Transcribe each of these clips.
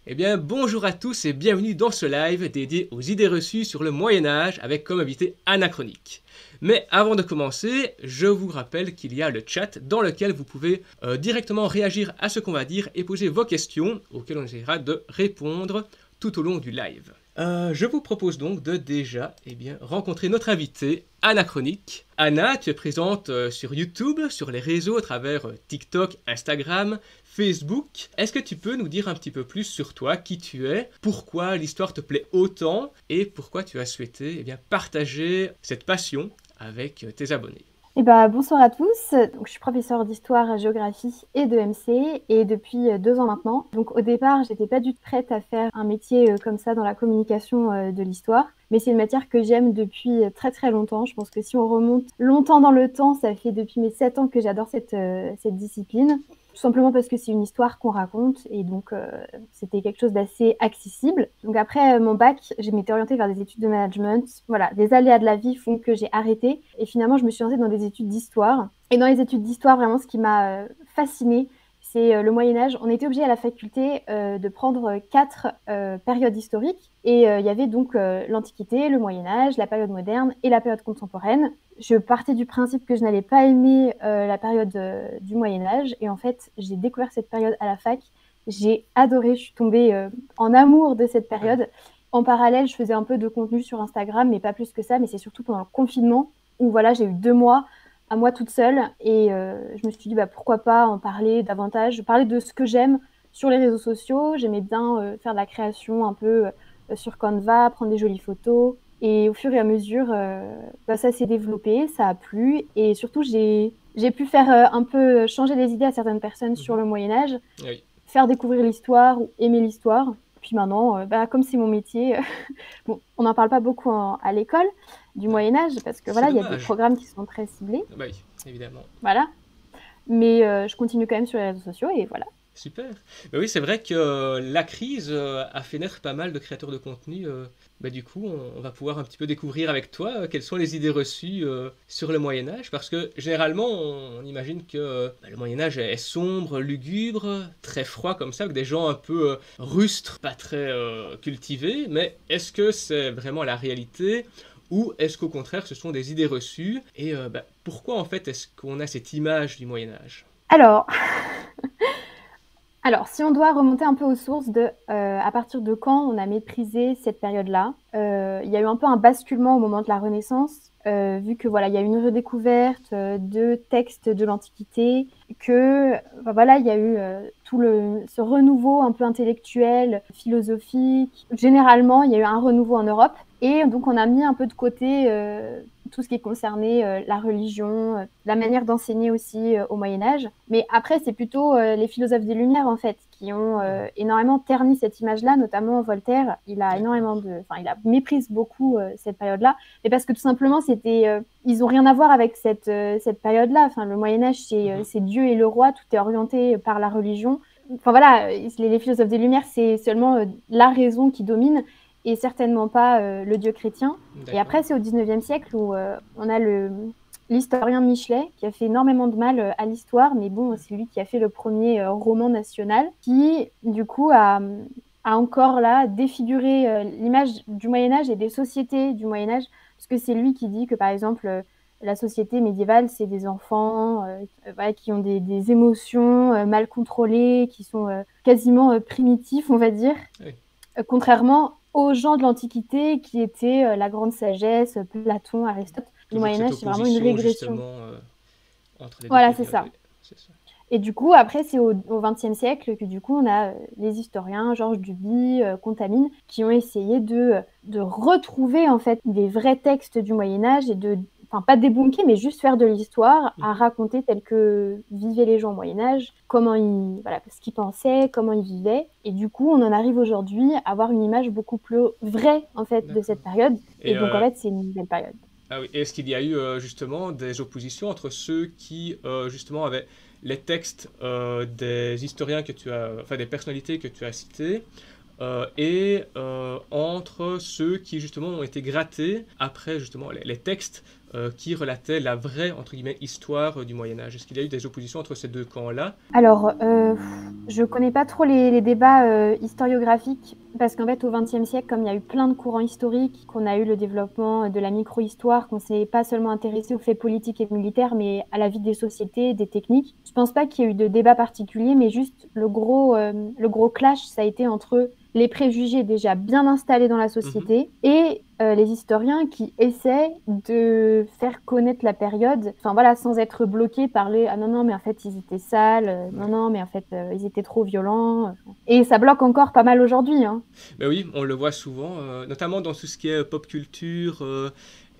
Eh bien, bonjour à tous et bienvenue dans ce live dédié aux idées reçues sur le Moyen-Âge avec comme invité Anachronique. Mais avant de commencer, je vous rappelle qu'il y a le chat dans lequel vous pouvez directement réagir à ce qu'on va dire et poser vos questions auxquelles on essaiera de répondre tout au long du live. Je vous propose donc de déjà rencontrer notre invitée Anachronique. Anna, tu es présente sur YouTube, sur les réseaux à travers TikTok, Instagram, Facebook. Est-ce que tu peux nous dire un petit peu plus sur toi, qui tu es, pourquoi l'histoire te plaît autant et pourquoi tu as souhaité partager cette passion avec tes abonnés? Bonsoir à tous. Donc, je suis professeure d'histoire, géographie et de MC et depuis 2 ans maintenant. Donc, au départ, j'étais pas du tout prête à faire un métier comme ça dans la communication de l'histoire. Mais c'est une matière que j'aime depuis très très longtemps. Je pense que si on remonte longtemps dans le temps, ça fait depuis mes 7 ans que j'adore cette discipline. Tout simplement parce que c'est une histoire qu'on raconte et donc c'était quelque chose d'assez accessible. Donc après mon bac, je m'étais orientée vers des études de management. Voilà, des aléas de la vie font que j'ai arrêté et finalement je me suis lancée dans des études d'histoire. Et dans les études d'histoire, vraiment ce qui m'a fascinée, c'est le Moyen-Âge. On était obligé à la faculté de prendre 4 périodes historiques. Et il y avait donc l'Antiquité, le Moyen-Âge, la période moderne et la période contemporaine. Je partais du principe que je n'allais pas aimer la période du Moyen-Âge. Et en fait, j'ai découvert cette période à la fac. J'ai adoré, je suis tombée en amour de cette période. En parallèle, je faisais un peu de contenu sur Instagram, mais pas plus que ça. Mais c'est surtout pendant le confinement où voilà, j'ai eu 2 mois à moi toute seule et je me suis dit pourquoi pas en parler davantage, parler de ce que j'aime sur les réseaux sociaux. J'aimais bien faire de la création un peu sur Canva, prendre des jolies photos et au fur et à mesure ça s'est développé, ça a plu et surtout j'ai pu faire un peu changer les idées à certaines personnes sur le Moyen-Âge, Oui. faire découvrir l'histoire ou aimer l'histoire. Puis maintenant, comme c'est mon métier, bon, on n'en parle pas beaucoup à l'école du Moyen-Âge parce que C'est voilà, il y a des dommage. programmes qui sont très ciblés. Bah oui, évidemment. Voilà. Mais je continue quand même sur les réseaux sociaux et voilà. Super. Bah oui, c'est vrai que la crise a fait naître pas mal de créateurs de contenu. Du coup, on va pouvoir un petit peu découvrir avec toi quelles sont les idées reçues sur le Moyen Âge, parce que généralement, on imagine que le Moyen Âge est sombre, lugubre, très froid comme ça, avec des gens un peu rustres, pas très cultivés. Mais est-ce que c'est vraiment la réalité? Ou est-ce qu'au contraire, ce sont des idées reçues? Et pourquoi en fait est-ce qu'on a cette image du Moyen Âge? Alors, alors, si on doit remonter un peu aux sources de à partir de quand on a méprisé cette période-là, il y a eu un peu un basculement au moment de la Renaissance, vu que voilà, il y a eu une redécouverte de textes de l'Antiquité, que voilà, il y a eu ce renouveau un peu intellectuel, philosophique. Généralement, il y a eu un renouveau en Europe, et donc on a mis un peu de côté tout ce qui concernait la religion, la manière d'enseigner aussi au Moyen-Âge. Mais après, c'est plutôt les philosophes des Lumières, en fait, qui ont énormément terni cette image-là, notamment Voltaire. Il a D'accord. il a méprise beaucoup cette période-là, mais parce que tout simplement, ils ont rien à voir avec cette période-là. Enfin, le Moyen-Âge, Mhm. c'est Dieu et le roi, tout est orienté par la religion. Enfin voilà, les philosophes des Lumières, c'est seulement la raison qui domine et certainement pas le Dieu chrétien. Et D'accord. après, c'est au 19e siècle où on a l'historien Michelet qui a fait énormément de mal à l'histoire, mais bon, c'est lui qui a fait le premier roman national qui, du coup, a encore là défiguré l'image du Moyen-Âge et des sociétés du Moyen-Âge, parce que c'est lui qui dit que, par exemple, la société médiévale, c'est des enfants voilà, qui ont des émotions mal contrôlées, qui sont quasiment primitifs, on va dire, Oui. contrairement aux gens de l'Antiquité qui étaient la grande sagesse, Platon, Aristote. Le Toujours cette Moyen-Âge, c'est vraiment une opposition régression. justement entre les deux Voilà, c'est périodes, ça. oui, c'est ça. Et du coup, après, c'est au XXe siècle que du coup, on a les historiens, Georges Duby, Contamine, qui ont essayé de retrouver en fait les vrais textes du Moyen-Âge et enfin pas débunker, mais juste faire de l'histoire à Mhm. raconter tel que vivaient les gens au Moyen-Âge, voilà, ce qu'ils pensaient, comment ils vivaient. Et du coup, on en arrive aujourd'hui à avoir une image beaucoup plus vraie en fait de D'accord. cette période. Et Et, donc, en fait, c'est une belle période. ah oui, est-ce qu'il y a eu justement des oppositions entre ceux qui justement avaient les textes des historiens que tu as, enfin des personnalités que tu as citées, et entre ceux qui justement ont été grattés après justement les textes qui relatait la vraie, entre guillemets, histoire du Moyen-Âge. Est-ce qu'il y a eu des oppositions entre ces deux camps-là? Alors, je connais pas trop les débats historiographiques, parce qu'en fait, au XXe siècle, comme il y a eu plein de courants historiques, qu'on a eu le développement de la micro-histoire, qu'on s'est pas seulement intéressé aux faits politiques et militaires, mais à la vie des sociétés, des techniques, je pense pas qu'il y ait eu de débat particulier, mais juste le gros clash, ça a été entre les préjugés déjà bien installés dans la société et les historiens qui essaient de faire connaître la période, enfin voilà, sans être bloqués par les ah non mais en fait ils étaient sales, non mais en fait ils étaient trop violents, et ça bloque encore pas mal aujourd'hui, hein. Ben oui, on le voit souvent, notamment dans tout ce qui est pop culture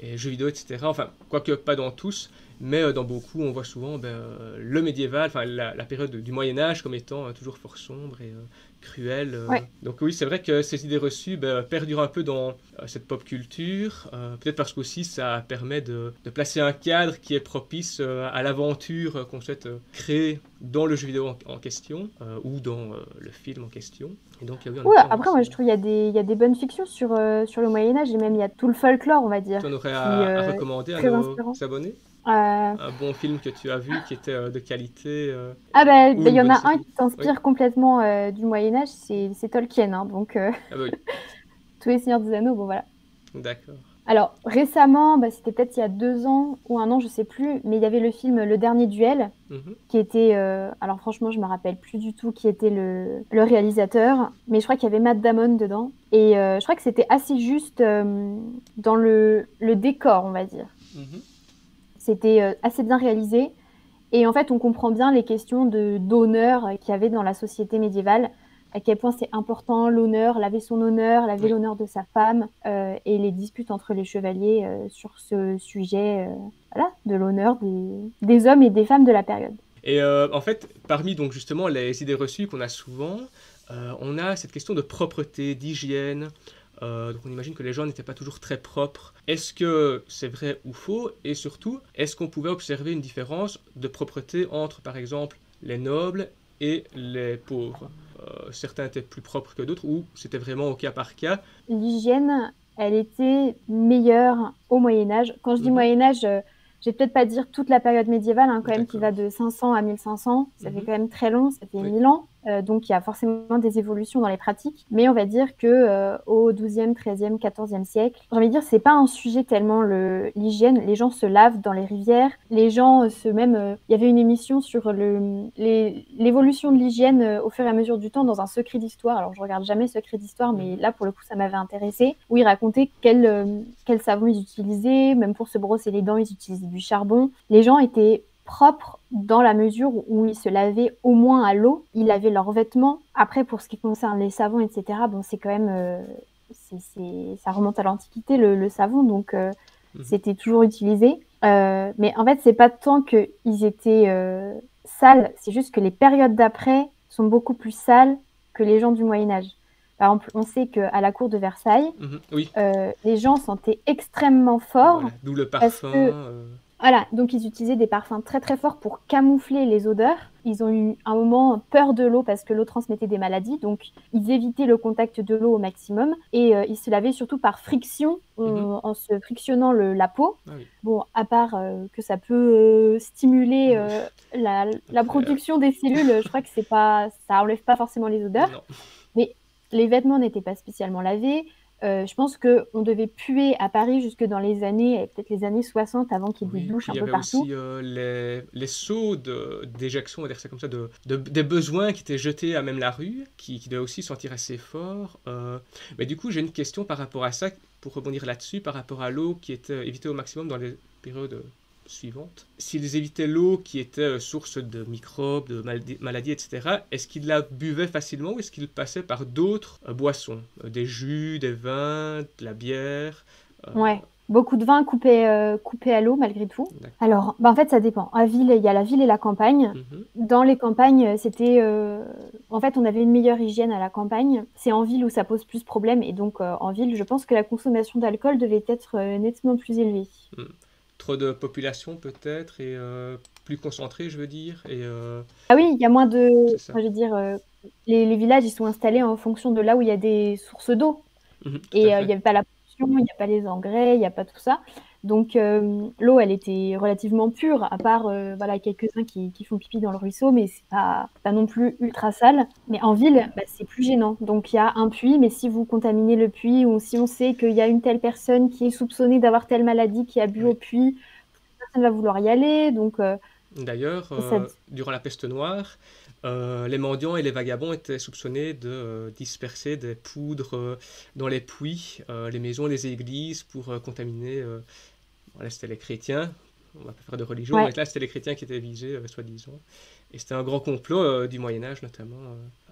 et jeux vidéo, etc. Enfin, quoique pas dans tous, mais dans beaucoup, on voit souvent le médiéval, enfin la période du Moyen-Âge comme étant toujours fort sombre et cruelle. Ouais. Donc oui, c'est vrai que ces idées reçues perdurent un peu dans cette pop culture, peut-être parce qu'aussi ça permet de placer un cadre qui est propice à l'aventure qu'on souhaite créer dans le jeu vidéo en question ou dans le film en question. Et donc, il y a eu un Ouais, effet après moi inversé. je trouve il y a des bonnes fictions sur le Moyen-Âge, et même il y a tout le folklore, on va dire, Tu en aurais qui à est recommander à très nos inspirant. abonnés? Euh, Un bon film que tu as vu qui était de qualité Ah bah, ou il une y en bonne a un série? qui Oui. s'inspire complètement du Moyen-Âge, c'est Tolkien, hein, donc Ah bah oui, tous les Seigneurs des Anneaux, bon voilà. d'accord. Alors récemment, bah, c'était peut-être il y a 2 ans ou un an, je sais plus, mais il y avait le film Le Dernier Duel, Mhm. qui était, alors franchement, je me rappelle plus du tout qui était le réalisateur, mais je crois qu'il y avait Matt Damon dedans, et je crois que c'était assez juste dans le décor, on va dire. Mhm. C'était assez bien réalisé. Et en fait, on comprend bien les questions d'honneur qu'il y avait dans la société médiévale, à quel point c'est important l'honneur, laver son honneur, laver Oui. l'honneur de sa femme, et les disputes entre les chevaliers sur ce sujet, voilà, de l'honneur des hommes et des femmes de la période. Et en fait, parmi donc justement les idées reçues qu'on a souvent, on a cette question de propreté, d'hygiène. Donc on imagine que les gens n'étaient pas toujours très propres. Est-ce que c'est vrai ou faux? Et surtout, est-ce qu'on pouvait observer une différence de propreté entre, par exemple, les nobles et les pauvres? Certains étaient plus propres que d'autres, ou c'était vraiment au cas par cas? L'hygiène, elle était meilleure au Moyen Âge. Quand je dis Mhm. Moyen Âge, je vais peut-être pas dire toute la période médiévale, hein, quand même, qui D'accord. va de 500 à 1500. Ça fait Mhm. quand même très long, ça fait Oui. 1000 ans. Donc il y a forcément des évolutions dans les pratiques. Mais on va dire que au 12e, 13e, 14e siècle, j'ai envie de dire, c'est pas un sujet tellement l'hygiène. Les gens se lavent dans les rivières. Les gens il y avait une émission sur l'évolution de l'hygiène au fur et à mesure du temps dans un secret d'histoire. Alors je regarde jamais Secret d'histoire, mais Mhm. là pour le coup ça m'avait intéressé, où ils racontaient quel savon ils utilisaient, même pour se brosser les dents ils utilisaient du charbon. Les gens étaient propres dans la mesure où ils se lavaient au moins à l'eau, ils lavaient leurs vêtements. Après, pour ce qui concerne les savons, etc., bon, c'est quand même, ça remonte à l'Antiquité, le savon, donc Mhm. c'était toujours utilisé. Mais en fait, c'est pas tant qu'ils étaient sales, c'est juste que les périodes d'après sont beaucoup plus sales que les gens du Moyen Âge. Par exemple, on sait qu'à la cour de Versailles, Mhm. Oui, les gens sentaient extrêmement fort voilà. D'où le parce parfum. que voilà, donc ils utilisaient des parfums très très forts pour camoufler les odeurs. Ils ont eu un moment peur de l'eau parce que l'eau transmettait des maladies, donc ils évitaient le contact de l'eau au maximum, et ils se lavaient surtout par friction, Mhm. en se frictionnant la peau. Ah oui. Bon, à part que ça peut stimuler Oui. la Après, production des cellules, je crois que ça enlève pas forcément les odeurs, non. mais les vêtements n'étaient pas spécialement lavés. Je pense qu'on devait puer à Paris jusque dans peut-être les années 60, avant qu'il y ait des Oui, douches puis il un y peu avait partout. aussi les seaux d'éjection, on va dire ça comme ça, des besoins qui étaient jetés à même la rue, qui devaient aussi sentir assez fort. Mais du coup, j'ai une question par rapport à ça, pour rebondir là-dessus, par rapport à l'eau qui était évitée au maximum dans les périodes suivantes. S'ils évitaient l'eau qui était source de microbes, de maladies, etc., est-ce qu'ils la buvaient facilement ou est-ce qu'ils passaient par d'autres boissons? Des jus, des vins, de la bière? Ouais, beaucoup de vin coupé à l'eau malgré tout. D'accord. Alors, bah, en fait, ça dépend. À ville, il y a la ville et la campagne. Mhm. Dans les campagnes, en fait, on avait une meilleure hygiène à la campagne. C'est en ville où ça pose plus de problèmes. Et donc, en ville, je pense que la consommation d'alcool devait être nettement plus élevée. Hmm. Trop de population peut-être et plus concentrée, je veux dire. Et Ah oui, il y a moins de... c'est ça. Enfin, je veux dire, les villages, ils sont installés en fonction de là où il y a des sources d'eau. Mhm, tout Et à il n'y fait. avait pas la pollution, il n'y a pas les engrais, il n'y a pas tout ça. Donc l'eau, elle était relativement pure, à part voilà, quelques-uns qui font pipi dans le ruisseau, mais c'est pas non plus ultra sale. Mais en ville, bah, c'est plus gênant. Donc il y a un puits, mais si vous contaminez le puits, ou si on sait qu'il y a une telle personne qui est soupçonnée d'avoir telle maladie qui a bu au Oui. puits, personne ne va vouloir y aller. Donc D'ailleurs, ça... durant la peste noire, les mendiants et les vagabonds étaient soupçonnés de disperser des poudres dans les puits, les maisons, les églises pour contaminer. Voilà, c'était les chrétiens. On va pas faire de religion, Ouais. mais là, c'était les chrétiens qui étaient visés, soi-disant. Et c'était un grand complot du Moyen Âge, notamment.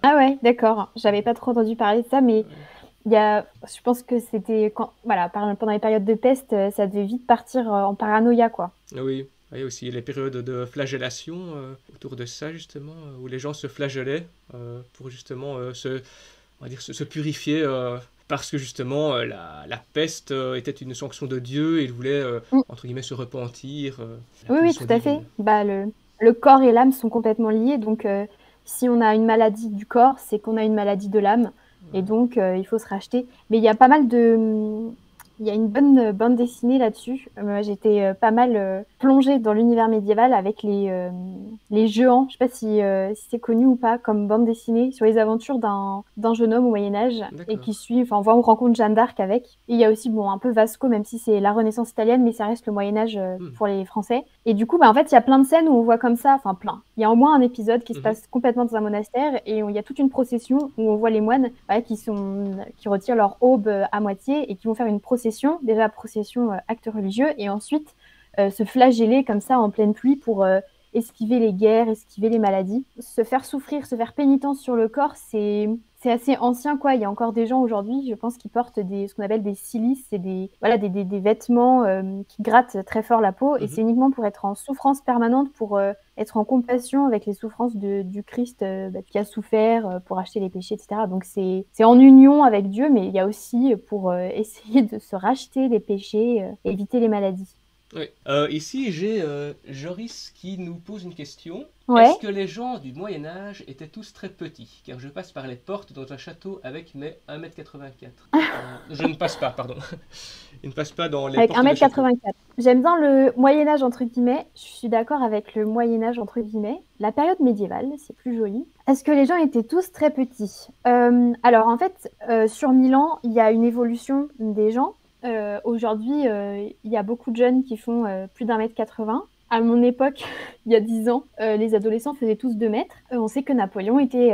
Ah ouais, d'accord. J'avais pas trop entendu parler de ça, mais Ouais. je pense que c'était voilà, pendant les périodes de peste, ça devait vite partir en paranoïa, quoi. Oui, il y a aussi les périodes de flagellation autour de ça, justement, où les gens se flagellaient pour justement on va dire, se purifier parce que justement la peste était une sanction de Dieu et il voulait, Mm. entre guillemets, se repentir de la Oui, oui, punition tout à fait. divine. Bah, le corps et l'âme sont complètement liés, donc si on a une maladie du corps, c'est qu'on a une maladie de l'âme, et donc il faut se racheter. Mais il y a pas mal il y a une bonne bande dessinée là-dessus. J'étais pas mal plongée dans l'univers médiéval avec les Jehan. Je sais pas si c'est connu ou pas comme bande dessinée sur les aventures d'un jeune homme au Moyen-Âge et qui D'accord. suit, enfin, on rencontre Jeanne d'Arc avec. Et il y a aussi, bon, un peu Vasco, même si c'est la Renaissance italienne, mais ça reste le Moyen-Âge Hmm. pour les Français. Et du coup, bah, en fait, il y a plein de scènes où on voit comme ça, enfin plein. Il y a au moins un épisode qui se Mhm. passe complètement dans un monastère et il y a toute une procession où on voit les moines qui retirent leur aube à moitié et qui vont faire une procession, déjà procession acte religieux, et ensuite se flageller comme ça en pleine pluie pour esquiver les guerres, esquiver les maladies. Se faire souffrir, se faire pénitence sur le corps, c'est assez ancien, quoi. Il y a encore des gens aujourd'hui, je pense, qui portent ce qu'on appelle des cilices, c'est voilà, des vêtements qui grattent très fort la peau, et Mhm. c'est uniquement pour être en souffrance permanente, pour être en compassion avec les souffrances du Christ qui a souffert pour acheter les péchés, etc. Donc c'est en union avec Dieu, mais il y a aussi pour essayer de se racheter les péchés, éviter les maladies. Oui. Ici, j'ai Joris qui nous pose une question. Est-ce Ouais. que les gens du Moyen Âge étaient tous très petits? Car je passe par les portes dans un château avec mes 1,84 m. Je ne passe pas, pardon. Il ne passe pas dans les Avec portes de château. 1,84 m. J'aime bien le Moyen-Âge, entre guillemets. Je suis d'accord avec le Moyen-Âge, entre guillemets. La période médiévale, c'est plus joli. Est-ce que les gens étaient tous très petits? Alors, en fait, sur 1000 ans, il y a une évolution des gens. Aujourd'hui, il y a beaucoup de jeunes qui font plus d'1,80 m. À mon époque, il y a 10 ans, les adolescents faisaient tous 2 mètres. On sait que Napoléon était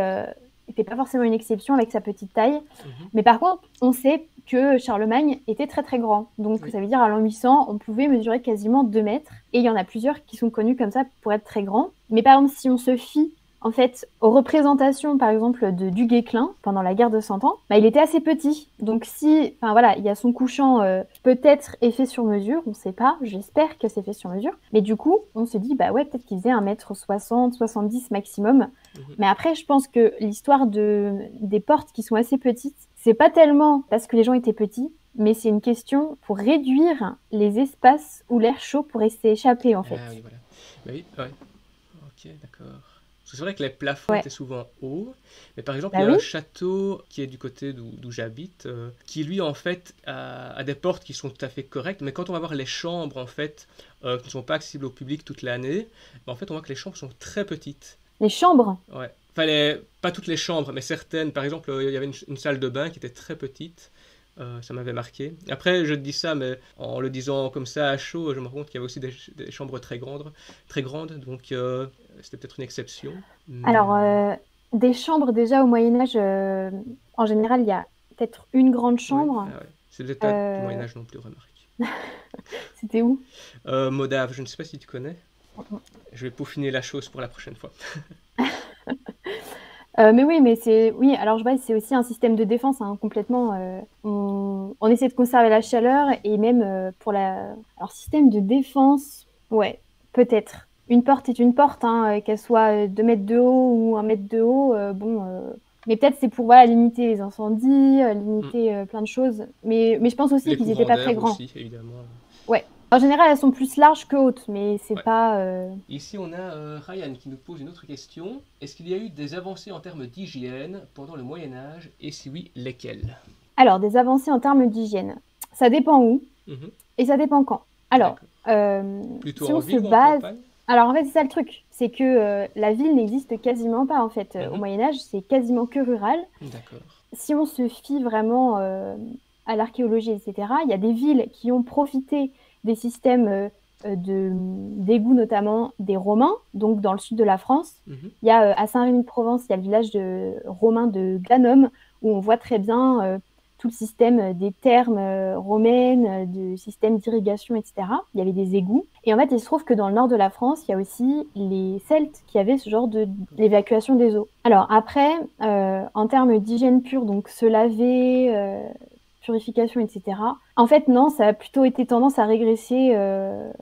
pas forcément une exception avec sa petite taille. Mhm. Mais par contre, on sait que Charlemagne était très très grand. Donc Oui. ça veut dire à l'an 800, on pouvait mesurer quasiment 2 mètres. Et il y en a plusieurs qui sont connus comme ça pour être très grands. Mais par exemple, si on se fie en fait aux représentations par exemple du Guesclin pendant la guerre de 100 ans, bah, il était assez petit. Donc si, enfin voilà, il y a son couchant peut-être est fait sur mesure, on ne sait pas, j'espère que c'est fait sur mesure. Mais du coup, on se dit, bah ouais, peut-être qu'il faisait 1,60 m, 70 maximum. Mhm. Mais après, je pense que l'histoire des portes qui sont assez petites, c'est pas tellement parce que les gens étaient petits, mais c'est une question pour réduire les espaces où l'air chaud pourrait s'échapper, en fait. Ah oui, voilà. Bah oui, ouais. Ok, d'accord. Parce que c'est vrai que les plafonds Ouais, étaient souvent hauts, mais par exemple, il bah y a oui. un château qui est du côté d'où j'habite, qui lui, en fait, a des portes qui sont tout à fait correctes, mais quand on va voir les chambres, en fait, qui ne sont pas accessibles au public toute l'année, bah, en fait, on voit que les chambres sont très petites. Les chambres. Ouais. Enfin, pas toutes les chambres, mais certaines. Par exemple, il y avait une salle de bain qui était très petite. Ça m'avait marqué. Après, je te dis ça, mais en le disant comme ça à chaud, je me rends compte qu'il y avait aussi des chambres très grandes. Donc, c'était peut-être une exception. Mais Alors, des chambres, déjà au Moyen-Âge, en général, il y a peut-être une grande oui, chambre. ah ouais. C'est peut-être pas du Euh, Moyen Âge non plus, remarque. C'était où? Modave, je ne sais pas si tu connais. Je vais peaufiner la chose pour la prochaine fois. Mais oui, oui, alors je vois, c'est aussi un système de défense, hein, complètement. On essaie de conserver la chaleur et même Alors, système de défense, ouais, peut-être. Une porte est une porte, hein, qu'elle soit 2 mètres de haut ou 1 mètre de haut, bon. Mais peut-être c'est pour voilà, limiter les incendies, Hmm. limiter plein de choses. Mais je pense aussi Les qu'ils n'étaient courants pas très d'air grands. aussi, évidemment. Ouais. En général, elles sont plus larges que hautes, mais c'est Ouais. pas. Ici, on a Ryan qui nous pose une autre question. Est-ce qu'il y a eu des avancées en termes d'hygiène pendant le Moyen Âge? Et si oui, lesquelles? Alors, des avancées en termes d'hygiène. Ça dépend où Mhm. et ça dépend quand. Alors, D'accord. si Plutôt en on se ville ou en base... campagne? Alors en fait, c'est ça le truc, c'est que la ville n'existe quasiment pas en fait. Au Mhm. Moyen Âge, c'est quasiment que rural. D'accord. Si on se fie vraiment à l'archéologie, etc., il y a des villes qui ont profité des systèmes d'égouts, notamment des Romains, donc dans le sud de la France. Mhm. Il y a à Saint-Rémy-de-Provence, il y a le village romain de Glanum, où on voit très bien tout le système des thermes romaines, du système d'irrigation, etc. Il y avait des égouts. Et en fait, il se trouve que dans le nord de la France, il y a aussi les Celtes qui avaient ce genre d'évacuation des eaux. Alors après, en termes d'hygiène pure, donc se laver, purification, etc. En fait, non, ça a plutôt été tendance à régresser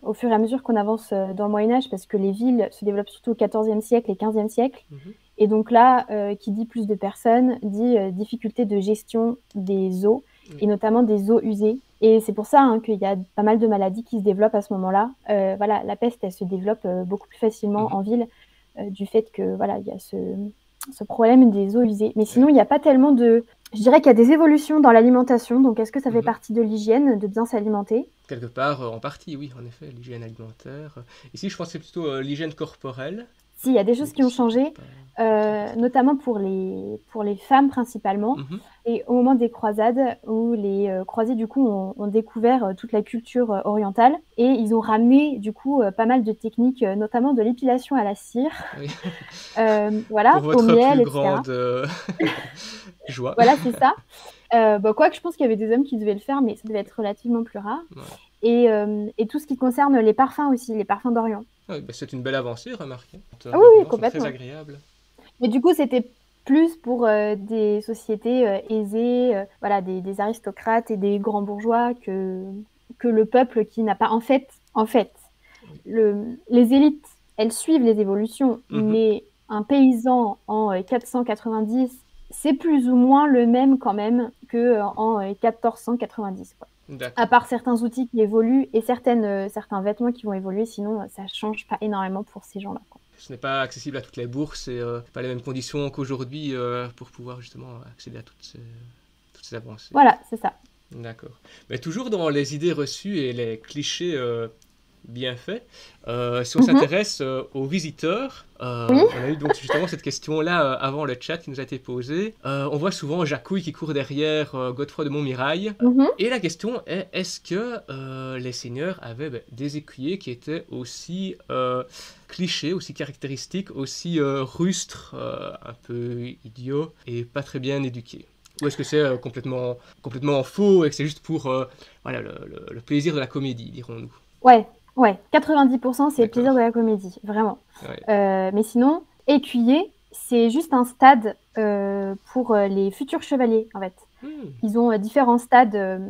au fur et à mesure qu'on avance dans le Moyen-Âge, parce que les villes se développent surtout au XIVe siècle et XVe siècle. Mhm. Et donc là, qui dit plus de personnes, dit difficulté de gestion des eaux, Oui. et notamment des eaux usées. Et c'est pour ça qu'il y a pas mal de maladies qui se développent à ce moment-là. Voilà, la peste, elle se développe beaucoup plus facilement Mhm. en ville, du fait que voilà, il y a ce problème des eaux usées. Mais sinon, Ouais. il n'y a pas tellement de... Je dirais qu'il y a des évolutions dans l'alimentation. Donc, est-ce que ça fait Mhm. partie de l'hygiène, de bien s'alimenter? Quelque part, en partie, oui, en effet, l'hygiène alimentaire. Ici, je pense que c'est plutôt l'hygiène corporelle. Si, il y a des choses qui ont C'est peut-être changé, pas tout à fait. notamment pour les femmes principalement. Mhm. Et au moment des croisades, où les croisés, du coup, ont découvert toute la culture orientale, et ils ont ramené, du coup, pas mal de techniques, notamment de l'épilation à la cire, Oui. voilà, Pour au votre miel, plus etc. grande joie. Voilà, c'est ça. Bah, quoique, je pense qu'il y avait des hommes qui devaient le faire, mais ça devait être relativement plus rare. Ouais. Et tout ce qui concerne les parfums aussi, les parfums d'Orient. Ouais, bah, c'est une belle avancée, remarquez. Ah Les oui, oui, odeurs sont très complètement. agréables. Mais du coup, c'était plus pour des sociétés aisées, voilà, des aristocrates et des grands bourgeois que le peuple qui n'a pas... En fait, Oui. les élites, elles suivent les évolutions, Mhm. mais un paysan en 490, c'est plus ou moins le même quand même qu'en 1490, quoi. À D'accord. part certains outils qui évoluent et certains vêtements qui vont évoluer, sinon ça change pas énormément pour ces gens-là, quoi. Ce n'est pas accessible à toutes les bourses et pas les mêmes conditions qu'aujourd'hui pour pouvoir justement accéder à toutes ces avancées. Voilà, c'est ça. D'accord. Mais toujours dans les idées reçues et les clichés bien faits, si on Mhm. s'intéresse aux visiteurs, Oui. on a eu donc justement cette question-là avant le chat qui nous a été posée. On voit souvent Jacouille qui court derrière Godefroy de Montmirail. Mhm. Et la question est, est-ce que les seigneurs avaient des écuyers qui étaient aussi clichés, aussi caractéristiques, aussi rustres, un peu idiots et pas très bien éduqués? Ou est-ce que c'est complètement faux et que c'est juste pour voilà, le plaisir de la comédie, dirons-nous? Ouais, ouais. 90%, c'est le plaisir de D'accord. la comédie, vraiment. Ouais. Mais sinon, écuyer, c'est juste un stade pour les futurs chevaliers, en fait. Hmm, Ils ont différents stades,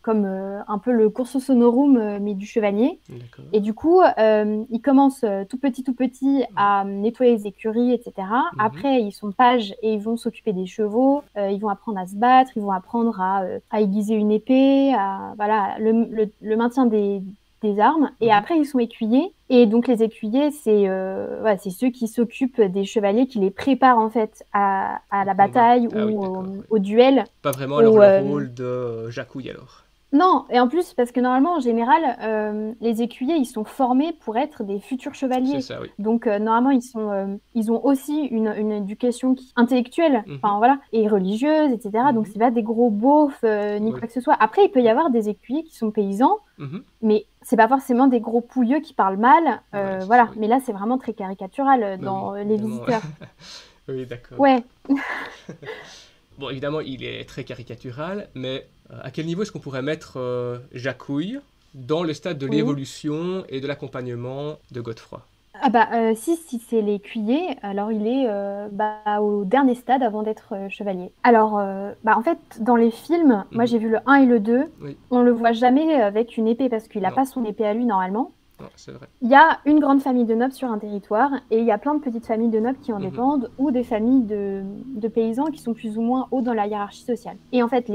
comme un peu le cursus honorum, mais du chevalier. d'accord. Et du coup, ils commencent tout petit à nettoyer les écuries, etc. Mhm. Après, ils sont pages et ils vont s'occuper des chevaux. Ils vont apprendre à se battre, ils vont apprendre à aiguiser une épée, voilà, le maintien des armes. Et Mhm. après, ils sont écuyers. Et donc, les écuyers, voilà, c'est ceux qui s'occupent des chevaliers, qui les préparent en fait à Au la combat. bataille Ah oui, ou d'accord. Ouais. au duel. Pas vraiment alors Au, le rôle de Jacouille alors. non, et en plus, parce que normalement, en général, les écuyers, ils sont formés pour être des futurs C'est chevaliers. ça, oui. Donc, normalement, ils ont aussi une éducation intellectuelle, Mhm. enfin voilà, et religieuse, etc. Donc, Mhm. c'est pas des gros beaufs, ni Oui. quoi que ce soit. Après, il peut y avoir des écuyers qui sont paysans, Mhm. mais c'est pas forcément des gros pouilleux qui parlent mal. Voilà, c'est ça, Voilà. oui. Mais là, c'est vraiment très caricatural Mais oui, dans les évidemment. visiteurs. Oui, d'accord. Ouais. Bon, évidemment, il est très caricatural, mais à quel niveau est-ce qu'on pourrait mettre Jacouille dans le stade de Oui. l'évolution et de l'accompagnement de Godefroy? Ah bah si c'est l'écuyer, alors il est au dernier stade avant d'être chevalier. Alors en fait dans les films, moi Mhm. j'ai vu le 1 et le 2, Oui, on le voit jamais avec une épée parce qu'il n'a non, pas son épée à lui normalement. non, c'est vrai. Il y a une grande famille de nobles sur un territoire et il y a plein de petites familles de nobles qui en Mhm. dépendent ou des familles de paysans qui sont plus ou moins hauts dans la hiérarchie sociale. Et en fait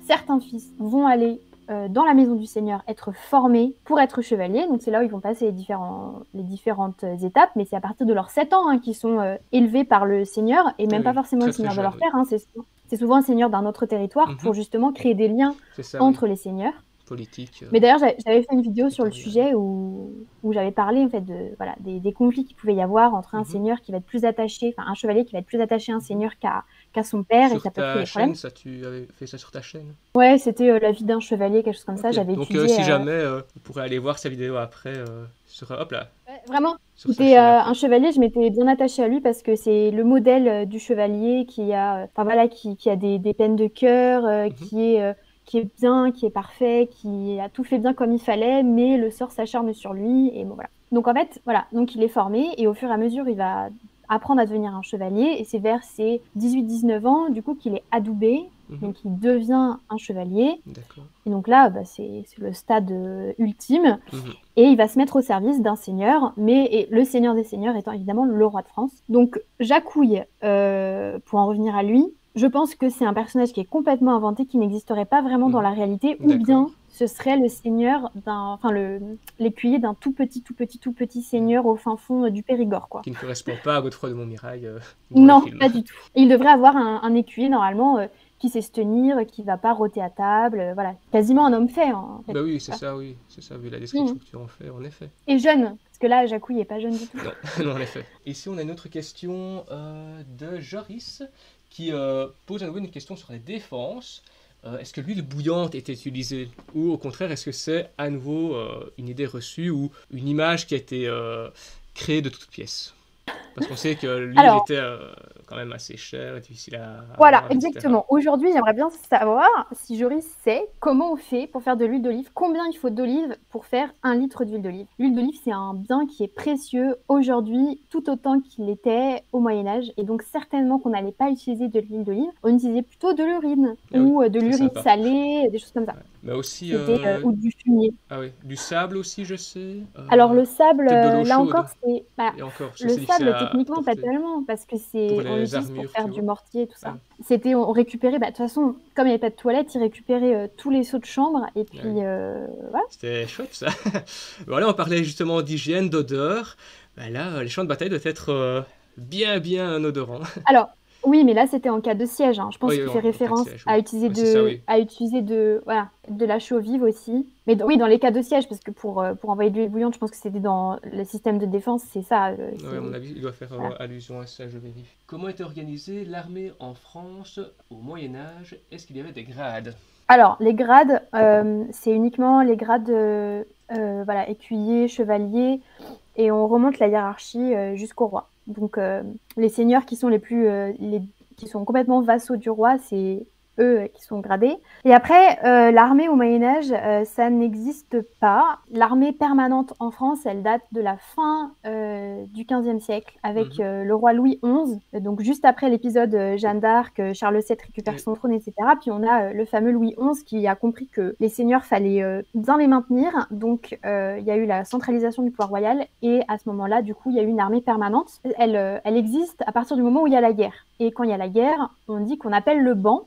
certains fils vont aller dans la maison du seigneur être formés pour être chevaliers. Donc c'est là où ils vont passer les différentes étapes, mais c'est à partir de leurs 7 ans qu'ils sont élevés par le seigneur, et Ah même pas oui, forcément le très très seigneur de jeune, leur oui. terre, c'est souvent un seigneur d'un autre territoire pour Mhm. justement créer des liens C'est ça, oui. entre les seigneurs. politique. Mais d'ailleurs, j'avais fait une vidéo sur le territoriale. sujet où j'avais parlé en fait voilà, des conflits qu'il pouvait y avoir entre un Mhm. seigneur qui va être plus attaché, enfin un chevalier qui va être plus attaché à un Mhm. seigneur qu'à son père, et Sur ça peut créer ta des chaîne, problèmes. ça, tu avais fait ça sur ta chaîne? Ouais, c'était la vie d'un chevalier, quelque chose comme ça. Ok. J'avais Donc, étudié si jamais, vous pourrez aller voir sa vidéo après sur, hop là, ouais, vraiment. sur sa C'était chaîne à un lui. chevalier, je m'étais bien attachée à lui parce que c'est le modèle du chevalier enfin voilà, qui a des peines de cœur, Mhm. qui est bien, qui est parfait, qui a tout fait bien comme il fallait, mais le sort s'acharne sur lui, et bon voilà. Donc en fait, voilà, donc il est formé, et au fur et à mesure, il va apprendre à devenir un chevalier, et c'est vers ses 18-19 ans, du coup, qu'il est adoubé, Mhm. donc il devient un chevalier. D'accord. Et donc là, bah, c'est le stade ultime. Mhm. Et il va se mettre au service d'un seigneur, et le seigneur des seigneurs étant évidemment le roi de France. Donc Jacouille, pour en revenir à lui, je pense que c'est un personnage qui est complètement inventé, qui n'existerait pas vraiment dans Mhm. la réalité, ou D'accord. bien ce serait le seigneur enfin l'écuyer d'un tout petit seigneur au fin fond du Périgord, quoi. Qui ne correspond pas à Godefroy de Montmirail dans le Non, film. pas du tout. Il devrait avoir un écuyer normalement qui sait se tenir, qui va pas rôter à table, voilà, quasiment un homme fait en fait. Bah Voilà. oui, c'est ça, vu la description Mhm. que tu en fais, en effet. Et jeune, parce que là, Jacouille est pas jeune du tout. Non, non, en effet. Ici, on a une autre question de Joris qui pose à nouveau une question sur les défenses. Est-ce que l'huile bouillante est utilisée ou au contraire, est-ce que c'est à nouveau une idée reçue ou une image qui a été créée de toutes pièces? Parce qu'on sait que l'huile Alors, était quand même assez chère et difficile à voilà, avoir, etc. exactement. Aujourd'hui, j'aimerais bien savoir si Joris sait comment on fait pour faire de l'huile d'olive, combien il faut d'olive pour faire 1 litre d'huile d'olive. L'huile d'olive, c'est un bien qui est précieux aujourd'hui, tout autant qu'il l'était au Moyen-Âge, et donc certainement qu'on n'allait pas utiliser de l'huile d'olive, on utilisait plutôt de l'urine, Ah oui, ou de très l'urine sympa. salée, des choses comme ça. Ouais. Mais aussi, C'était, ou du fumier. ah oui, du sable aussi, je sais. Alors le sable, Peut-être de l'eau là encore, chaude. c'est Et encore, parce que le c'est difficile sable à techniquement pas porter. tellement parce que Pour on les l'utilise pour armures, tu faire du vois. mortier et tout Ah, ça. On récupérait, bah, de toute façon, comme il n'y avait pas de toilette, ils récupéraient tous les seaux de chambre, et ah oui. puis voilà. C'était chouette ça. Voilà, on parlait justement d'hygiène, d'odeur. Bah là, les champs de bataille doivent être bien odorants. Alors oui, mais là c'était en cas de siège, hein. Je pense Oui, qu'il fait en cas de référence siège, à oui. utiliser Oui, c'est ça, oui. voilà, de la chaux vive aussi. Mais oui, dans les cas de siège, parce que pour envoyer de l'huile bouillante, je pense que c'était dans le système de défense, c'est ça. Oui, à mon avis, il doit faire Voilà. allusion à ça, je vérifie. Comment était organisée l'armée en France au Moyen-Âge? Est-ce qu'il y avait des grades? Alors, les grades, c'est uniquement les grades voilà, écuyer, chevalier, et on remonte la hiérarchie jusqu'au roi. Donc, les seigneurs qui sont qui sont complètement vassaux du roi, c'est eux qui sont gradés. Et après, l'armée au Moyen-Âge, ça n'existe pas. L'armée permanente en France, elle date de la fin du XVe siècle avec Mhm. le roi Louis XI. Donc, juste après l'épisode Jeanne d'Arc, Charles VII récupère Oui. son trône, etc. Puis on a le fameux Louis XI qui a compris que les seigneurs fallait bien les maintenir. Donc, il y a eu la centralisation du pouvoir royal, et à ce moment-là, du coup, il y a eu une armée permanente. Elle existe à partir du moment où il y a la guerre. Et quand il y a la guerre, on dit qu'on appelle le ban.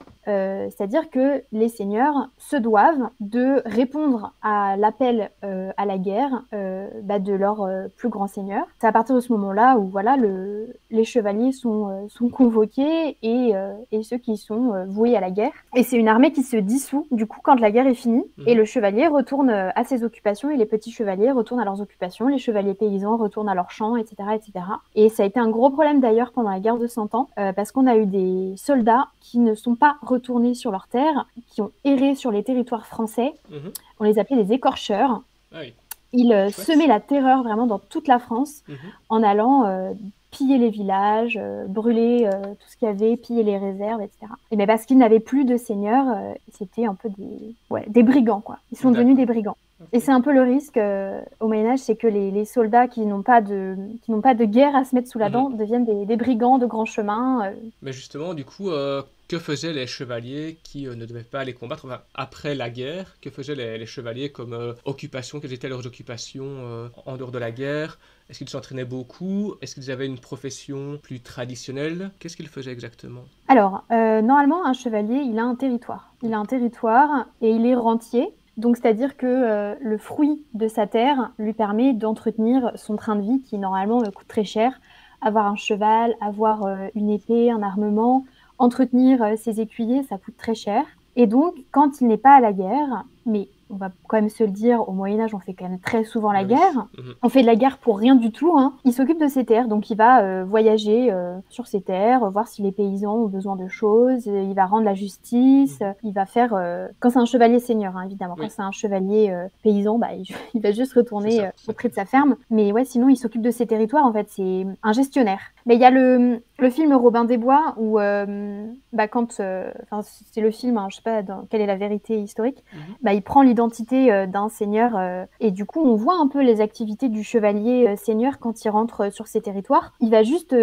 C'est-à-dire que les seigneurs se doivent de répondre à l'appel à la guerre bah, de leur plus grand seigneur. C'est à partir de ce moment-là où voilà, les chevaliers sont convoqués, et ceux qui sont voués à la guerre. Et c'est une armée qui se dissout du coup quand la guerre est finie, et Mhm. le chevalier retourne à ses occupations, et les petits chevaliers retournent à leurs occupations, les chevaliers paysans retournent à leurs champs, etc., etc. Et ça a été un gros problème d'ailleurs pendant la guerre de 100 ans, parce qu'on a eu des soldats qui ne sont pas retournés sur leurs terres, qui ont erré sur les territoires français. Mhm. On les appelait les écorcheurs. Ah oui, Ils chouette. semaient la terreur vraiment dans toute la France Mhm. en allant piller les villages, brûler tout ce qu'il y avait, piller les réserves, etc. Et bien parce qu'ils n'avaient plus de seigneurs, c'était un peu des brigands, quoi. Ils sont devenus D'accord. des brigands. Et Ok. c'est un peu le risque au Moyen-Âge, c'est que les soldats qui n'ont pas de guerre à se mettre sous la Mhm. dent deviennent des brigands de grand chemin. Mais justement, du coup, que faisaient les chevaliers qui ne devaient pas aller combattre enfin, après la guerre? Que faisaient les chevaliers comme occupation? Quelles étaient leurs occupations en dehors de la guerre? Est-ce qu'ils s'entraînaient beaucoup? Est-ce qu'ils avaient une profession plus traditionnelle? Qu'est-ce qu'ils faisaient exactement? Alors, normalement, un chevalier, il a un territoire. Il a un territoire et il est rentier. Donc, c'est-à-dire que le fruit de sa terre lui permet d'entretenir son train de vie qui, normalement, coûte très cher. Avoir un cheval, avoir une épée, un armement, entretenir ses écuyers, ça coûte très cher. Et donc, quand il n'est pas à la guerre, mais on va quand même se le dire, au Moyen-Âge, on fait quand même très souvent la Oui. guerre. On fait de la guerre pour rien du tout, hein. Il s'occupe de ses terres, donc il va voyager sur ses terres, voir si les paysans ont besoin de choses, il va rendre la justice, il va faire... Quand c'est un chevalier seigneur, hein, évidemment. Oui. Quand c'est un chevalier paysan, bah, il va juste retourner C'est ça. auprès de sa ferme. Mais ouais, sinon, il s'occupe de ses territoires, en fait, c'est un gestionnaire. Mais il y a le film Robin des Bois, où quand... c'est le film, hein, je sais pas quelle est la vérité historique, il prend l'identité d'un seigneur, et du coup, on voit un peu les activités du chevalier seigneur quand il rentre sur ses territoires. Il va juste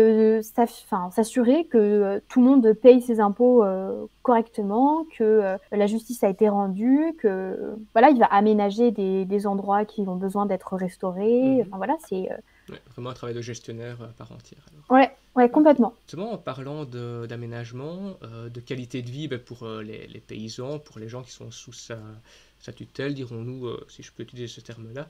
s'assurer que tout le monde paye ses impôts correctement, que la justice a été rendue, que voilà, il va aménager des endroits qui ont besoin d'être restaurés. Enfin voilà, c'est ouais, vraiment un travail de gestionnaire à part entière. Alors. Ouais, complètement. Justement, en parlant d'aménagement, de qualité de vie pour les paysans, pour les gens qui sont sous sa tutelle, dirons-nous, si je peux utiliser ce terme-là,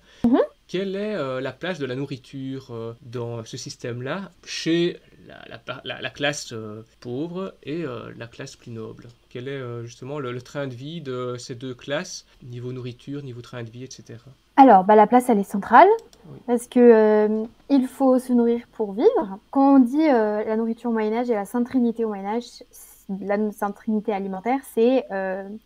quelle est la place de la nourriture dans ce système-là chez la classe pauvre et la classe plus noble? Quel est justement le train de vie de ces deux classes, niveau nourriture, niveau train de vie, etc. Alors, la place, elle est centrale, parce que il faut se nourrir pour vivre. Quand on dit la nourriture au Moyen-Âge et la Sainte Trinité au Moyen-Âge, la Sainte Trinité alimentaire, c'est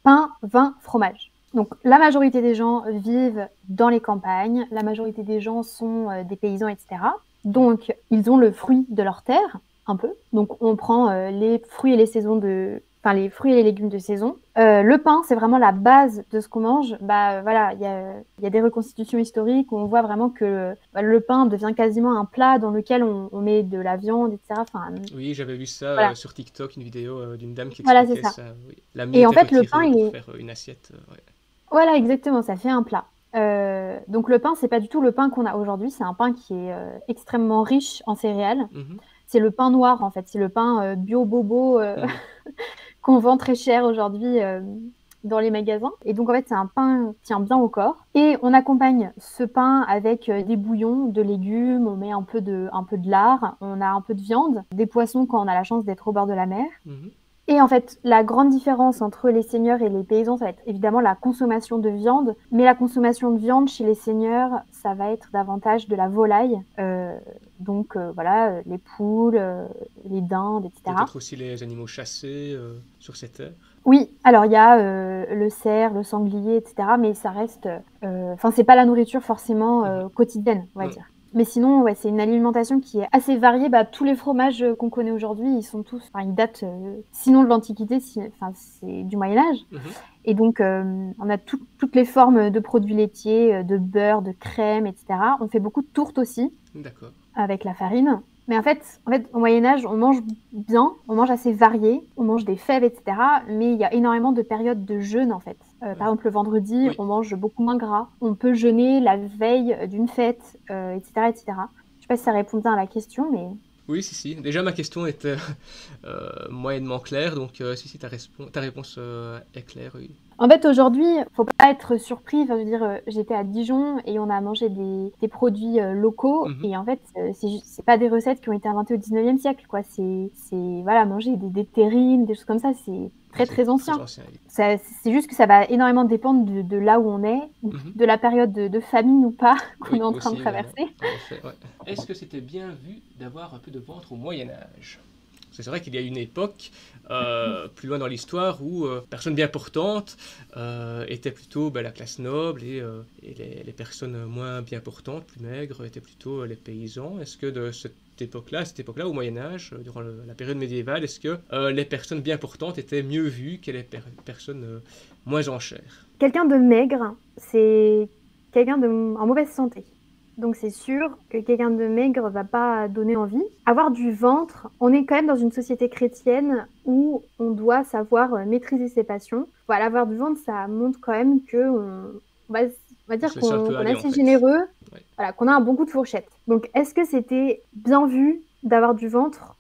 pain, vin, fromage. Donc, la majorité des gens vivent dans les campagnes, la majorité des gens sont des paysans, etc. Donc, ils ont le fruit de leur terre, un peu. Donc, on prend les fruits et les fruits et les légumes de saison. Le pain, c'est vraiment la base de ce qu'on mange. Voilà, il y a des reconstitutions historiques où on voit vraiment que le pain devient quasiment un plat dans lequel on met de la viande, etc. Oui, j'avais vu ça voilà. Sur TikTok, une vidéo d'une dame qui expliquait ça. Oui. La mie et en était fait, le pain, pour faire une assiette. Voilà, exactement, ça fait un plat. Donc le pain, c'est pas du tout le pain qu'on a aujourd'hui. C'est un pain qui est extrêmement riche en céréales. C'est le pain noir, en fait. C'est le pain bio-bobo qu'on vend très cher aujourd'hui dans les magasins. Et donc, en fait, c'est un pain qui tient bien au corps. Et on accompagne ce pain avec des bouillons, de légumes, on met un peu de lard, on a un peu de viande, des poissons quand on a la chance d'être au bord de la mer. Et en fait, la grande différence entre les seigneurs et les paysans, ça va être évidemment la consommation de viande. Mais la consommation de viande chez les seigneurs, ça va être davantage de la volaille. Donc voilà, les poules, les dindes, etc. Peut-être aussi les animaux chassés sur ces terres. Oui, alors il y a le cerf, le sanglier, etc. Mais ça reste... c'est pas la nourriture forcément quotidienne, on va dire. Mais sinon, ouais, c'est une alimentation qui est assez variée. Tous les fromages qu'on connaît aujourd'hui, ils datent, sinon de l'Antiquité, c'est du Moyen-Âge. Et donc, on a toutes les formes de produits laitiers, de beurre, de crème, etc. On fait beaucoup de tourtes aussi, avec la farine. Mais en fait, au Moyen-Âge, on mange bien, on mange assez varié, on mange des fèves, etc. Mais il y a énormément de périodes de jeûne, en fait. Par exemple, le vendredi, on mange beaucoup moins gras. On peut jeûner la veille d'une fête, etc., etc. Je ne sais pas si ça répond bien à la question, mais... Oui, si. Déjà, ma question était moyennement claire, donc si ta réponse est claire, oui. En fait, aujourd'hui, faut pas être surpris. Enfin, je veux dire, j'étais à Dijon et on a mangé des produits locaux. Et en fait, c'est pas des recettes qui ont été inventées au 19e siècle, quoi. C'est voilà, manger des terrines, des choses comme ça, c'est très ancien. C'est juste que ça va énormément dépendre de là où on est, de la période de famine ou pas qu'on est en train de traverser. Est-ce que c'était bien vu d'avoir un peu de ventre au Moyen-Âge ? C'est vrai qu'il y a une époque, plus loin dans l'histoire, où personnes bien portantes étaient plutôt la classe noble et les personnes moins bien portantes, plus maigres, étaient plutôt les paysans. Est-ce que de cette époque-là, au Moyen-Âge, durant la période médiévale, est-ce que les personnes bien portantes étaient mieux vues que les personnes moins en chair ? Quelqu'un de maigre, c'est quelqu'un en mauvaise santé. Donc c'est sûr que quelqu'un de maigre va pas donner envie. Avoir du ventre, on est quand même dans une société chrétienne où on doit savoir maîtriser ses passions. Voilà, avoir du ventre, ça montre quand même qu'on va dire qu'on est assez généreux, voilà, qu'on a un bon coup de fourchette. Donc est-ce que c'était bien vu d'avoir du ventre ?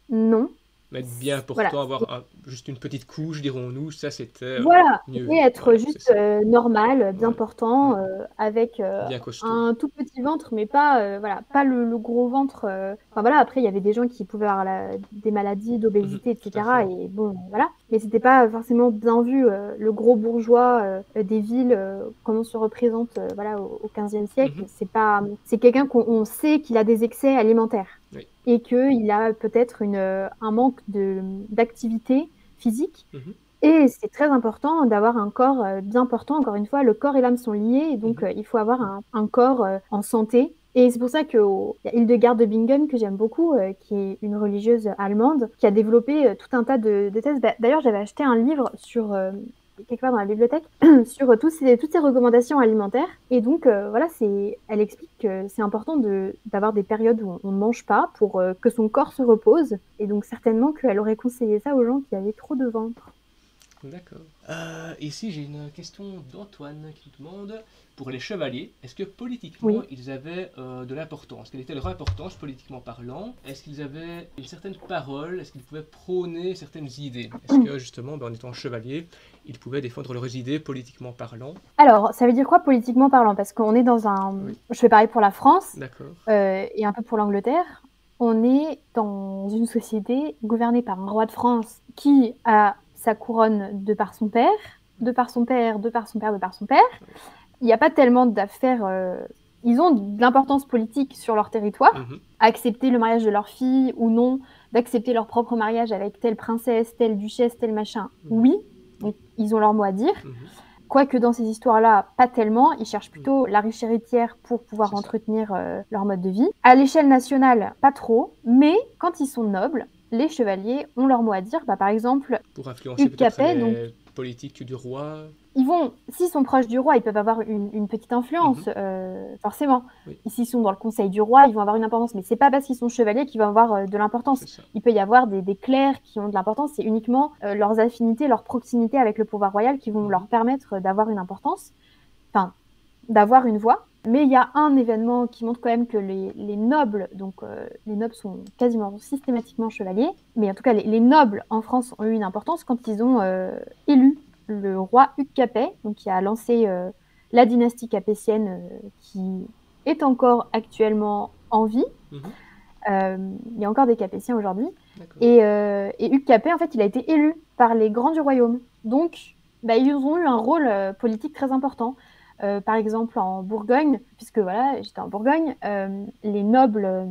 Non. Mais être bien Voilà. portant, avoir juste une petite couche, dirons-nous, ça c'était Voilà, mieux. et être Voilà, c'est juste ça. normal, bien Voilà. portant, avec Bien costaud. un tout petit ventre, mais pas, voilà, pas le gros ventre. Enfin voilà, après il y avait des gens qui pouvaient avoir des maladies d'obésité, Tout à etc. fait. Et bon, voilà, mais c'était pas forcément bien vu, le gros bourgeois des villes, comme on se représente, voilà, au XVe siècle. Mhm. C'est quelqu'un qu'on sait qu'il a des excès alimentaires Oui. et qu'il a peut-être un manque d'activité physique. Mhm. Et c'est très important d'avoir un corps bien portant. Encore une fois, le corps et l'âme sont liés, et donc Mhm. il faut avoir un corps en santé. Et c'est pour ça qu'il y a Hildegard de Bingen, que j'aime beaucoup, qui est une religieuse allemande, qui a développé tout un tas de thèses. D'ailleurs, j'avais acheté un livre quelque part dans la bibliothèque sur toutes ces recommandations alimentaires. Et donc, voilà, elle explique que c'est important d'avoir des périodes où on ne mange pas pour que son corps se repose. Et donc, certainement qu'elle aurait conseillé ça aux gens qui avaient trop de ventre. D'accord. Ici, j'ai une question d'Antoine qui nous demande, pour les chevaliers, est-ce que politiquement, Oui. ils avaient de l'importance? Quelle était leur importance politiquement parlant? Est-ce qu'ils avaient une certaine parole? Est-ce qu'ils pouvaient prôner certaines idées? Est-ce que justement, en étant chevalier, ils pouvaient défendre leurs idées politiquement parlant? Alors, ça veut dire quoi politiquement parlant? Parce qu'on est dans un... Oui. Je fais pareil pour la France D'accord. et un peu pour l'Angleterre. On est dans une société gouvernée par un roi de France qui a sa couronne de par son père, de par son père, de par son père, de par son père. Il n'y a pas tellement d'affaires... Ils ont de l'importance politique sur leur territoire. Mhm. Accepter le mariage de leur fille ou non, d'accepter leur propre mariage avec telle princesse, telle duchesse, tel machin, oui. Donc, ils ont leur mot à dire. Mhm. Quoique dans ces histoires-là, pas tellement. Ils cherchent plutôt la riche héritière pour pouvoir C'est ça. entretenir leur mode de vie. À l'échelle nationale, pas trop. Mais quand ils sont nobles, les chevaliers ont leur mot à dire. Par exemple, Pour influencer Hugues peut-être Capet, donc les politiques du roi. s'ils sont proches du roi, ils peuvent avoir une petite influence, forcément. Oui. S'ils sont dans le conseil du roi, ils vont avoir une importance. Mais c'est pas parce qu'ils sont chevaliers qu'ils vont avoir de l'importance. C'est ça. Il peut y avoir des clercs qui ont de l'importance. C'est uniquement leurs affinités, leur proximité avec le pouvoir royal qui vont leur permettre d'avoir une importance, enfin, d'avoir une voix. Mais il y a un événement qui montre quand même que les nobles, donc les nobles sont quasiment systématiquement chevaliers, mais en tout cas les nobles en France ont eu une importance quand ils ont élu le roi Hugues Capet, donc qui a lancé la dynastie capétienne qui est encore actuellement en vie. Il y a encore des Capétiens aujourd'hui. Et Hugues Capet, en fait, il a été élu par les grands du royaume. Donc, ils ont eu un rôle politique très important. Par exemple, en Bourgogne, puisque voilà, j'étais en Bourgogne, les nobles,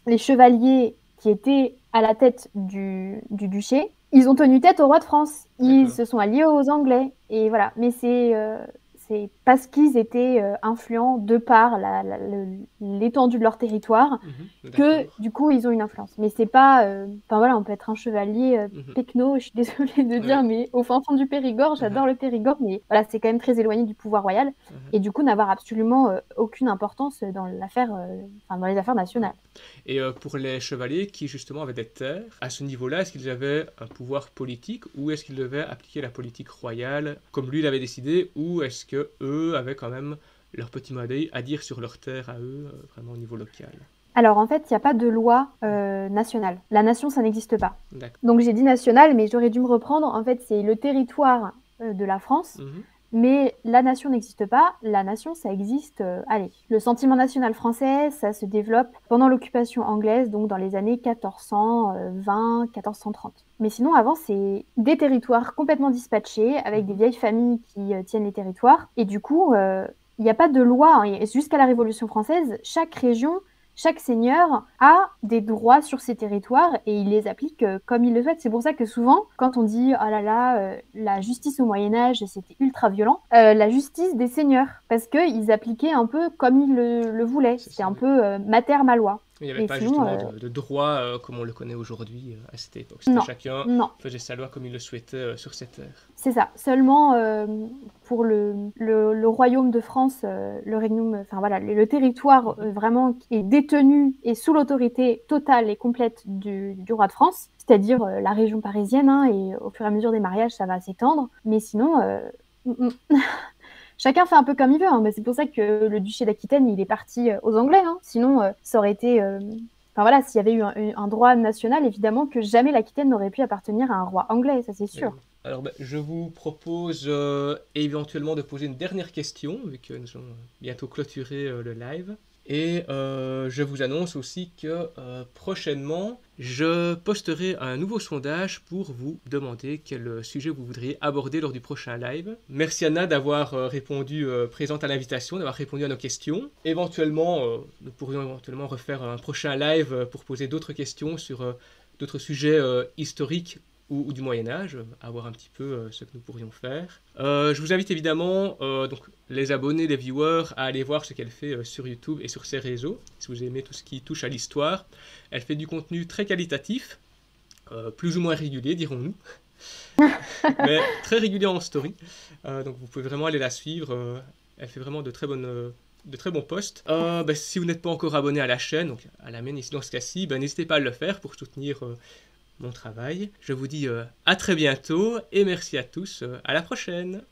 les chevaliers qui étaient à la tête du duché, ils ont tenu tête au roi de France. Ils se sont alliés aux Anglais. Et voilà. Mais c'est parce qu'ils étaient influents de par l'étendue de leur territoire que du coup ils ont une influence. Mais c'est pas... Enfin voilà, on peut être un chevalier pecno, je suis désolée de dire, mais au fin fond du Périgord, j'adore le Périgord, mais voilà, c'est quand même très éloigné du pouvoir royal. Et du coup, n'avoir absolument aucune importance dans les affaires nationales. Et pour les chevaliers qui justement avaient des terres, à ce niveau-là, est-ce qu'ils avaient un pouvoir politique ou est-ce qu'ils devaient appliquer la politique royale comme lui l'avait décidé, ou est-ce que eux avaient quand même leur petit mot à dire sur leurs terres à eux, vraiment au niveau local? Alors en fait, il n'y a pas de loi nationale. La nation, ça n'existe pas. D'accord. Donc j'ai dit national, mais j'aurais dû me reprendre. En fait, c'est le territoire de la France. Mais la nation n'existe pas. La nation, ça existe, le sentiment national français, ça se développe pendant l'occupation anglaise, donc dans les années 1420, 1430. Mais sinon, avant, c'est des territoires complètement dispatchés, avec des vieilles familles qui tiennent les territoires. Et du coup, il n'y a pas de loi. Et jusqu'à la Révolution française, chaque région, chaque seigneur a des droits sur ses territoires et il les applique comme il le souhaite. C'est pour ça que souvent, quand on dit « Oh là là, la justice au Moyen-Âge, c'était ultra violent », la justice des seigneurs, parce qu'ils appliquaient un peu comme ils le voulaient. C'était un peu mater ma loi. Il n'y avait pas justement de droit comme on le connaît aujourd'hui à cette époque. C'était chacun faisait sa loi comme il le souhaitait sur ses terres. C'est ça. Seulement pour le royaume de France, le regnum, enfin voilà, le territoire vraiment qui est détenu et sous l'autorité totale et complète du roi de France, c'est-à-dire la région parisienne, et au fur et à mesure des mariages, ça va s'étendre. Mais sinon, chacun fait un peu comme il veut. Mais c'est pour ça que le duché d'Aquitaine, il est parti aux Anglais. Sinon, ça aurait été... Enfin voilà, s'il y avait eu un droit national, évidemment que jamais l'Aquitaine n'aurait pu appartenir à un roi anglais, ça c'est sûr. Alors, je vous propose éventuellement de poser une dernière question, vu que nous allons bientôt clôturer le live. Et je vous annonce aussi que prochainement, je posterai un nouveau sondage pour vous demander quel sujet vous voudriez aborder lors du prochain live. Merci Anna d'avoir répondu présente à l'invitation, d'avoir répondu à nos questions. Éventuellement, nous pourrions éventuellement refaire un prochain live pour poser d'autres questions sur d'autres sujets historiques ou du Moyen-Âge, à voir un petit peu ce que nous pourrions faire. Je vous invite évidemment, donc, les abonnés, les viewers, à aller voir ce qu'elle fait sur YouTube et sur ses réseaux. Si vous aimez tout ce qui touche à l'histoire, elle fait du contenu très qualitatif, plus ou moins régulier, dirons-nous, mais très régulier en story. Donc vous pouvez vraiment aller la suivre. Elle fait vraiment de très bons posts. Si vous n'êtes pas encore abonné à la chaîne, donc à la mienne ici dans ce cas-ci, n'hésitez pas à le faire pour soutenir mon travail. Je vous dis à très bientôt et merci à tous. À la prochaine.